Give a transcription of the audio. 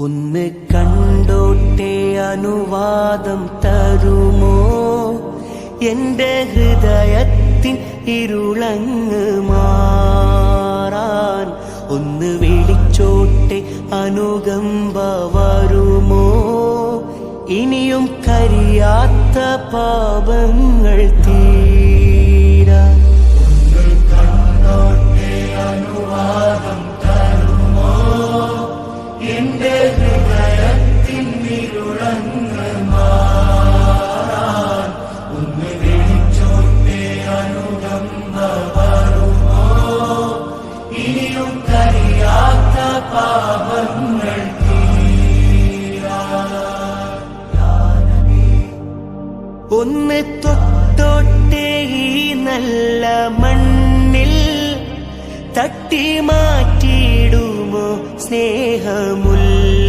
ഒന്ന് കണ്ടോട്ടെ അനുവാദം തരുമോ എന്റെ ഹൃദയത്തിൻ ഇരുളങ്ങ് മാറാൻ ഒന്ന് വിളിച്ചോട്ടെ അനുകമ്പ വരുമോ ഇനിയും കരിയാത്ത പാപങ്ങൾ തീരാൻ അനുവാദം തരുമോ എന്റെ ഹൃദയത്തിൻ ഇരുളങ്ങ് മാറാൻ ഒന്ന് വിളിച്ചോട്ടെ അനുകമ്പ വരുമോ ഇനിയും കരിയാത്ത പാപങ്ങൾ ഒന്ന് തൊട്ടോട്ടെ ഈ നല്ല മണ്ണിൽ തട്ടി മാറ്റിയിടുമോ സ്നേഹമുള്ള